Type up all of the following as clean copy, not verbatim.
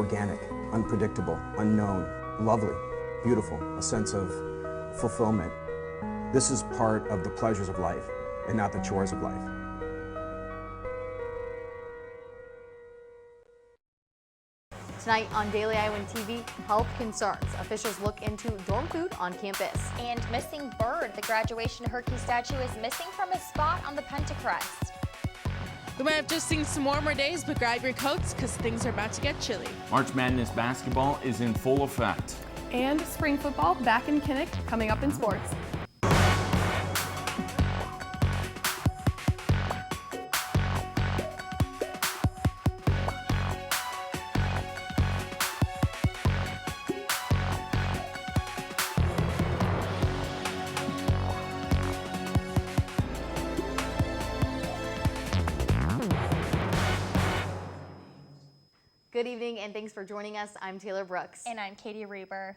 organic, unpredictable, unknown, lovely, beautiful, a sense of fulfillment. This is part of the pleasures of life and not the chores of life. Tonight on Daily Iowan TV, health concerns. Officials look into dorm food on campus. And missing bird. The graduation Herky statue is missing from a spot on the Pentacrest. We might have just seen some warmer days, but grab your coats because things are about to get chilly. March Madness basketball is in full effect. And spring football back in Kinnick coming up in sports. Good evening and thanks for joining us. I'm Taylor Brooks. And I'm Katie Reber.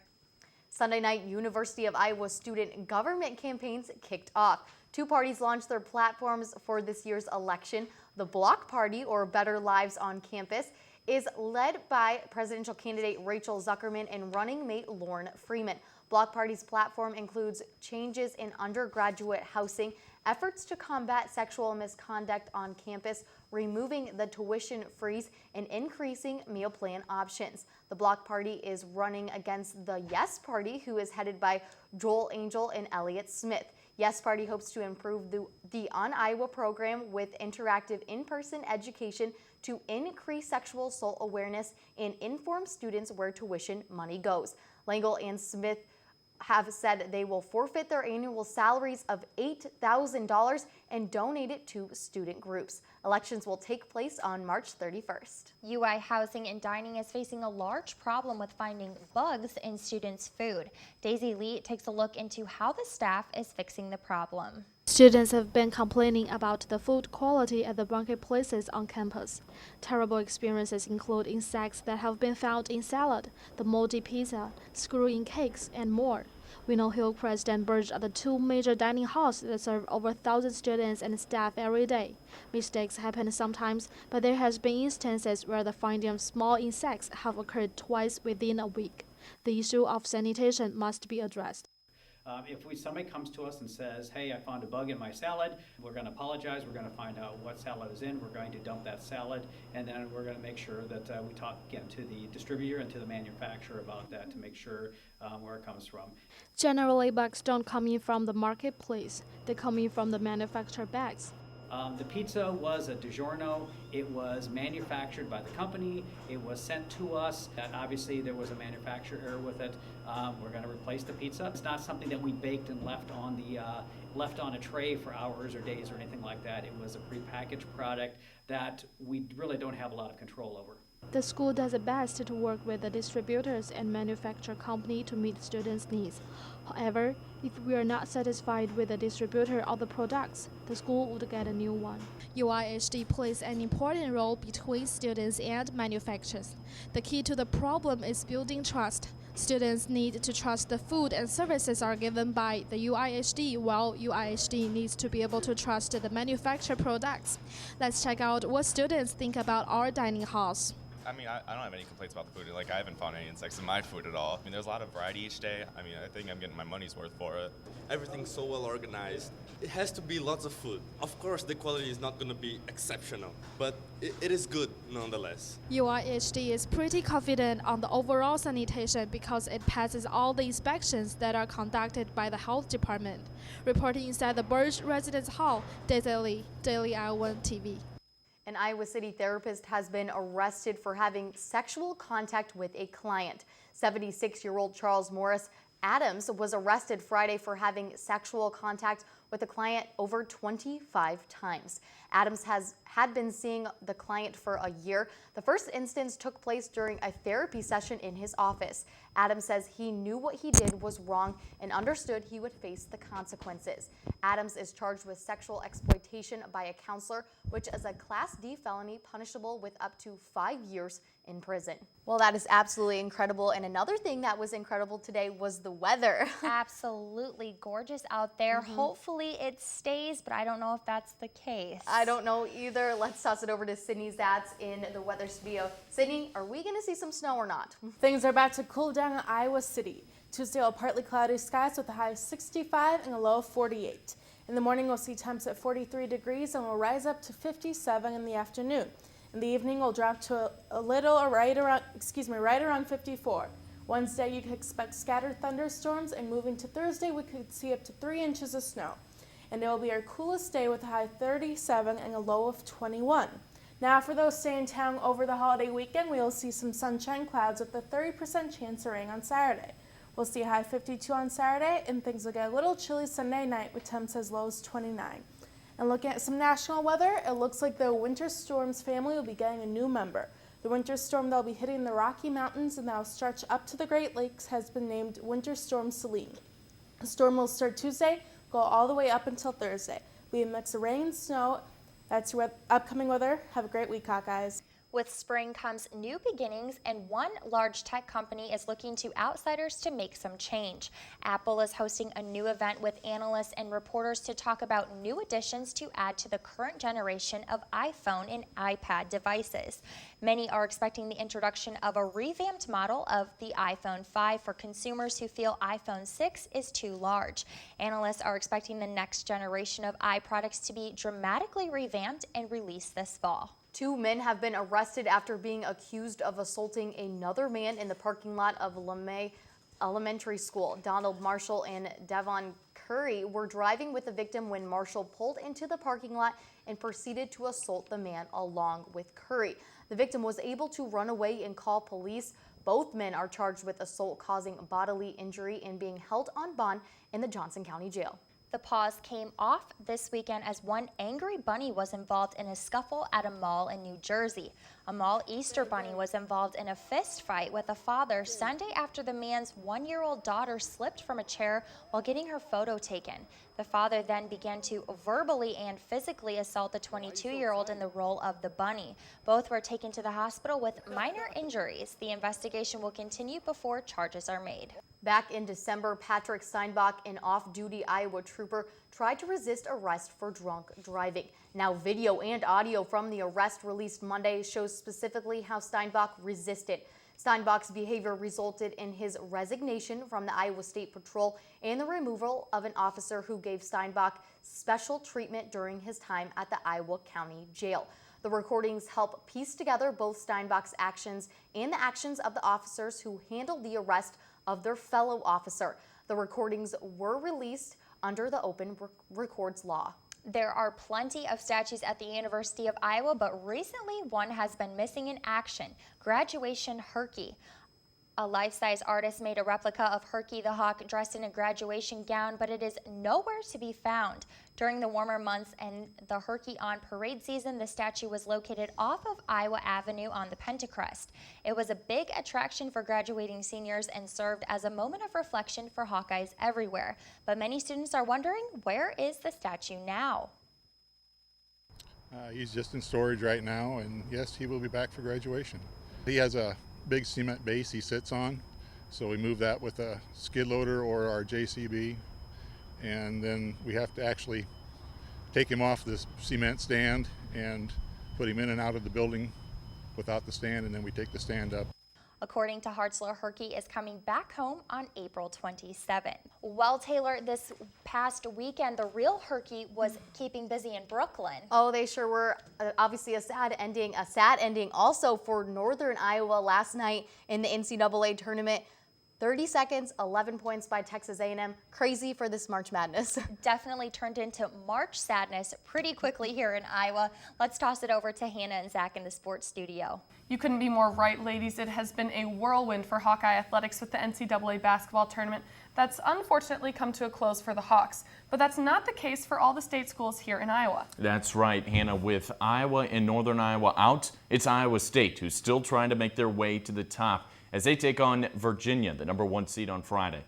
Sunday night, University of Iowa student government campaigns kicked off. Two parties launched their platforms for this year's election. The Block Party, or Better Lives on Campus, is led by presidential candidate Rachel Zuckerman and running mate Lauren Freeman. Block Party's platform includes changes in undergraduate housing, efforts to combat sexual misconduct on campus, removing the tuition freeze, and increasing meal plan options. The Block Party is running against the Yes Party, who is headed by Joel Angel and Elliott Smith. Yes Party hopes to improve the On Iowa program with interactive in-person education to increase sexual assault awareness and inform students where tuition money goes. Langle and Smith have said they will forfeit their annual salaries of $8,000 and donate it to student groups. Elections will take place on March 31st. UI Housing and Dining is facing a large problem with finding bugs in students' food. Daisy Lee takes a look into how the staff is fixing the problem. Students have been complaining about the food quality at the marketplaces on campus. Terrible experiences include insects that have been found in salad, the moldy pizza, screw-in cakes, and more. We know Hillcrest and Burge are the two major dining halls that serve over 1,000 students and staff every day. Mistakes happen sometimes, but there has been instances where the finding of small insects have occurred twice within a week. The issue of sanitation must be addressed. If somebody comes to us and says, hey, I found a bug in my salad, we're going to apologize, we're going to find out what salad is in, we're going to dump that salad, and then we're going to make sure that we talk again to the distributor and to the manufacturer about that to make sure where it comes from. Generally, bugs don't come in from the marketplace. They come in from the manufactured bags. The pizza was a DiGiorno. It was manufactured by the company. It was sent to us. Obviously, there was a manufacturer error with it. We're going to replace the pizza. It's not something that we baked and left on a tray for hours or days or anything like that. It was a prepackaged product that we really don't have a lot of control over. The school does its best to work with the distributors and manufacturer company to meet students' needs. However, if we are not satisfied with the distributor of the products, the school would get a new one. UIHD plays an important role between students and manufacturers. The key to the problem is building trust. Students need to trust the food and services are given by the UIHD, while UIHD needs to be able to trust the manufactured products. Let's check out what students think about our dining halls. I mean, I don't have any complaints about the food. Like, I haven't found any insects in my food at all. I mean, there's a lot of variety each day. I mean, I think I'm getting my money's worth for it. Everything's so well organized. It has to be lots of food. Of course, the quality is not going to be exceptional, but it is good nonetheless. UIHD is pretty confident on the overall sanitation because it passes all the inspections that are conducted by the health department. Reporting inside the Burge Residence Hall, Daisy Lee, Daily Iowan TV. An Iowa City therapist has been arrested for having sexual contact with a client. 76-year-old Charles Morris Adams was arrested Friday for having sexual contact with a client over 25 times. Adams had been seeing the client for a year. The first instance took place during a therapy session in his office. Adams says he knew what he did was wrong and understood he would face the consequences. Adams is charged with sexual exploitation by a counselor, which is a Class D felony punishable with up to 5 years in prison. Well, that is absolutely incredible. And another thing that was incredible today was the weather. Absolutely gorgeous out there. Hopefully hopefully it stays, but I don't know if that's the case. I don't know either. Let's toss it over to Sydney Zatz in the weather studio. Sydney, are we going to see some snow or not? Things are about to cool down in Iowa City. Tuesday will partly cloudy skies with a high of 65 and a low of 48. In the morning, we'll see temps at 43 degrees and will rise up to 57 in the afternoon. In the evening, we'll drop to a little right around 54. Wednesday, you can expect scattered thunderstorms, and moving to Thursday, we could see up to 3 inches of snow. And it will be our coolest day with a high of 37 and a low of 21. Now, for those staying in town over the holiday weekend, we will see some sunshine clouds with a 30% chance of rain on Saturday. We'll see a high 52 on Saturday, and things will get a little chilly Sunday night with temps as low as 29. And looking at some national weather, it looks like the winter storms family will be getting a new member. The winter storm that will be hitting the Rocky Mountains and that will stretch up to the Great Lakes has been named Winter Storm Selene. The storm will start Tuesday, go all the way up until Thursday. We have a mix of rain and snow. That's your upcoming weather. Have a great week, Hawkeyes. With spring comes new beginnings, and one large tech company is looking to outsiders to make some change. Apple is hosting a new event with analysts and reporters to talk about new additions to add to the current generation of iPhone and iPad devices. Many are expecting the introduction of a revamped model of the iPhone 5 for consumers who feel iPhone 6 is too large. Analysts are expecting the next generation of iProducts to be dramatically revamped and released this fall. 2 men have been arrested after being accused of assaulting another man in the parking lot of LeMay Elementary School. Donald Marshall and Devon Curry were driving with the victim when Marshall pulled into the parking lot and proceeded to assault the man along with Curry. The victim was able to run away and call police. Both men are charged with assault causing bodily injury and being held on bond in the Johnson County Jail. The pause came off this weekend as one angry bunny was involved in a scuffle at a mall in New Jersey. A mall Easter bunny was involved in a fist fight with a father Sunday after the man's 1-year-old daughter slipped from a chair while getting her photo taken. The father then began to verbally and physically assault the 22-year-old in the role of the bunny. Both were taken to the hospital with minor injuries. The investigation will continue before charges are made. Back in December, Patrick Steinbach, an off-duty Iowa trooper, tried to resist arrest for drunk driving. Now, video and audio from the arrest released Monday shows specifically how Steinbach resisted. Steinbach's behavior resulted in his resignation from the Iowa State Patrol and the removal of an officer who gave Steinbach special treatment during his time at the Iowa County Jail. The recordings help piece together both Steinbach's actions and the actions of the officers who handled the arrest of their fellow officer. The recordings were released under the Open Records law. There are plenty of statues at the University of Iowa, but recently one has been missing in action: Graduation Herky. A life-size artist made a replica of Herky the Hawk dressed in a graduation gown, but it is nowhere to be found. During the warmer months and the Herky on parade season, the statue was located off of Iowa Avenue on the Pentecrest. It was a big attraction for graduating seniors and served as a moment of reflection for Hawkeyes everywhere. But many students are wondering, where is the statue now? He's just in storage right now, and yes, he will be back for graduation. He has a big cement base he sits on, so we move that with a skid loader or our JCB, and then we have to actually take him off this cement stand and put him in and out of the building without the stand, and then we take the stand up. According to Hartzler, Herky is coming back home on April 27. Well, Taylor, this past weekend, the real Herky was keeping busy in Brooklyn. Oh, they sure were. Obviously a sad ending also for Northern Iowa last night in the NCAA tournament. 30 seconds, 11 points by Texas A&M. Crazy for this March Madness. Definitely turned into March sadness pretty quickly here in Iowa. Let's toss it over to Hannah and Zach in the sports studio. You couldn't be more right, ladies. It has been a whirlwind for Hawkeye athletics with the NCAA basketball tournament that's unfortunately come to a close for the Hawks. But that's not the case for all the state schools here in Iowa. That's right, Hannah. With Iowa and Northern Iowa out, it's Iowa State who's still trying to make their way to the top as they take on Virginia, the #1 seed, on Friday.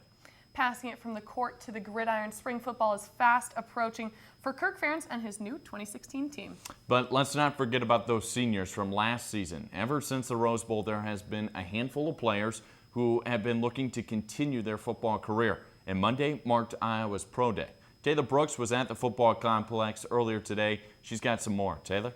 Passing it from the court to the gridiron, spring football is fast approaching for Kirk Ferentz and his new 2016 team. But let's not forget about those seniors from last season. Ever since the Rose Bowl, there has been a handful of players who have been looking to continue their football career, and Monday marked Iowa's Pro Day. Taylor Brooks was at the football complex earlier today. She's got some more. Taylor?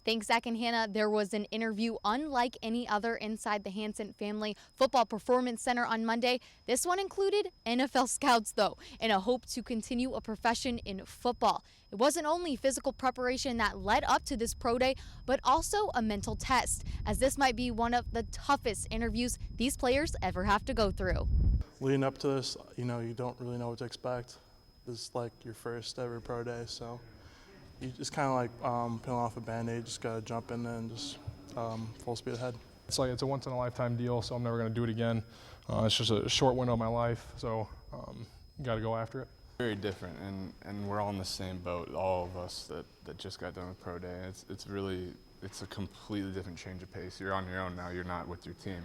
Thanks, Zach and Hannah. There was an interview unlike any other inside the Hansen Family Football Performance Center on Monday. This one included NFL scouts, though, in a hope to continue a profession in football. It wasn't only physical preparation that led up to this pro day, but also a mental test, as this might be one of the toughest interviews these players ever have to go through. Leading up to this, you don't really know what to expect. This is like your first ever pro day, so you just kind of like peeling off a Band-Aid, just got to jump in and just full speed ahead. It's a once-in-a-lifetime deal, so I'm never going to do it again. It's just a short window of my life, so got to go after it. Very different, and we're all in the same boat, all of us that just got done with pro day. It's a completely different change of pace. You're on your own now, you're not with your team.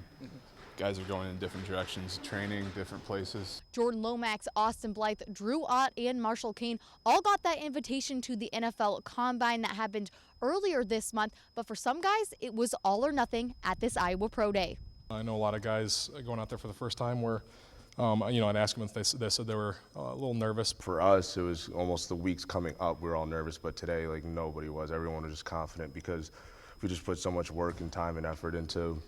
Guys are going in different directions, training different places. Jordan Lomax, Austin Blythe, Drew Ott, and Marshall Kane all got that invitation to the NFL Combine that happened earlier this month. But for some guys, it was all or nothing at this Iowa Pro Day. I know a lot of guys going out there for the first time where, I'd ask them if they said they were a little nervous. For us, it was almost the weeks coming up, we were all nervous, but today, like, nobody was. Everyone was just confident because we just put so much work and time and effort into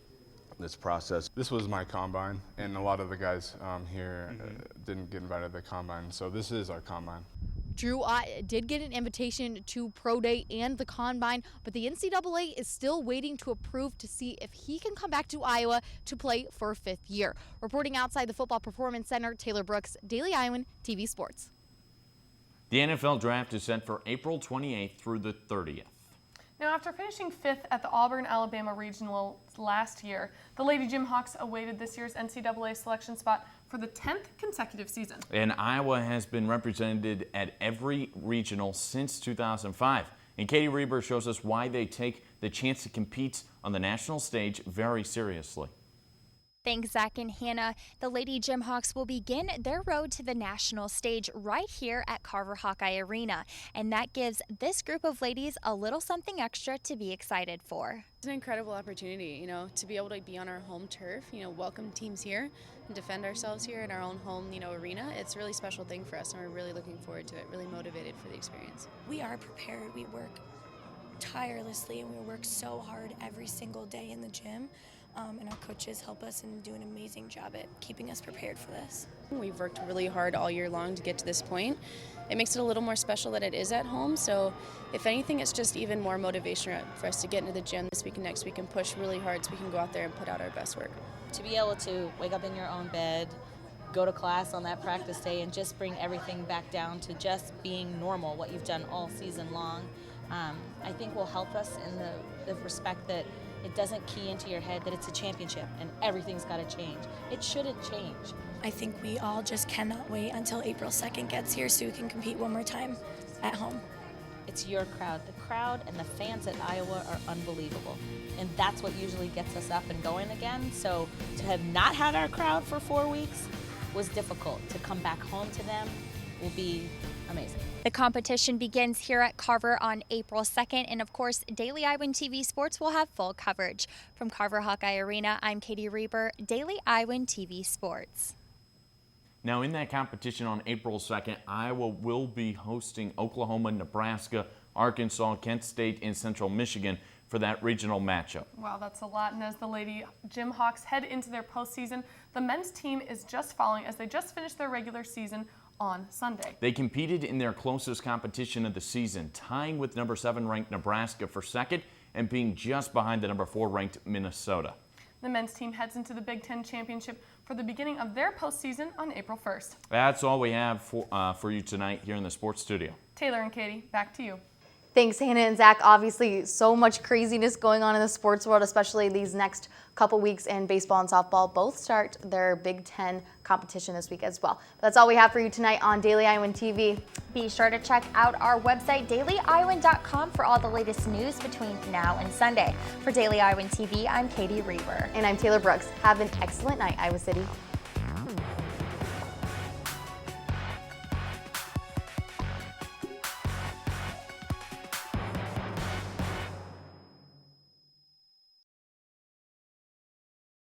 this process. This was my combine, and a lot of the guys here didn't get invited to the combine, so this is our combine. Drew Ott did get an invitation to Pro Day and the Combine, but the NCAA is still waiting to approve to see if he can come back to Iowa to play for a 5th year. Reporting outside the Football Performance Center, Taylor Brooks, Daily Iowan TV Sports. The NFL Draft is set for April 28th through the 30th. Now, after finishing 5th at the Auburn, Alabama Regional last year, the Lady Jimhawks awaited this year's NCAA selection spot for the 10th consecutive season. And Iowa has been represented at every regional since 2005. And Katie Reber shows us why they take the chance to compete on the national stage very seriously. Thanks, Zach and Hannah. The Lady Jimhawks will begin their road to the national stage right here at Carver Hawkeye Arena. And that gives this group of ladies a little something extra to be excited for. It's an incredible opportunity, to be able to be on our home turf, welcome teams here and defend ourselves here in our own home, arena. It's a really special thing for us, and we're really looking forward to it, really motivated for the experience. We are prepared. We work tirelessly, and we work so hard every single day in the gym. And our coaches help us and do an amazing job at keeping us prepared for this. We've worked really hard all year long to get to this point. It makes it a little more special that it is at home, so if anything, it's just even more motivation for us to get into the gym this week and next week and push really hard so we can go out there and put out our best work. To be able to wake up in your own bed, go to class on that practice day, and just bring everything back down to just being normal, what you've done all season long, I think will help us in the respect that it doesn't key into your head that it's a championship and everything's got to change. It shouldn't change. I think we all just cannot wait until April 2nd gets here so we can compete one more time at home. It's your crowd. The crowd and the fans at Iowa are unbelievable. And that's what usually gets us up and going again. So to have not had our crowd for 4 weeks was difficult. To come back home to them will be amazing. The competition begins here at Carver on April 2nd, and of course, Daily Iowan TV Sports will have full coverage. From Carver Hawkeye Arena, I'm Katie Reber, Daily Iowan TV Sports. Now, in that competition on April 2nd, Iowa will be hosting Oklahoma, Nebraska, Arkansas, Kent State, and Central Michigan for that regional matchup. Wow, that's a lot. And as the Lady Jimhawks head into their postseason, the men's team is just following as they just finished their regular season on Sunday. They competed in their closest competition of the season, tying with number 7 ranked Nebraska for second and being just behind the number 4 ranked Minnesota. The men's team heads into the Big Ten Championship for the beginning of their postseason on April 1st. That's all we have for you tonight here in the sports studio. Taylor and Katie, back to you. Thanks, Hannah and Zach. Obviously, so much craziness going on in the sports world, especially these next couple weeks, and baseball and softball both start their Big Ten competition this week as well. But that's all we have for you tonight on Daily Iowan TV. Be sure to check out our website, dailyiowan.com, for all the latest news between now and Sunday. For Daily Iowan TV, I'm Katie Reber. And I'm Taylor Brooks. Have an excellent night, Iowa City.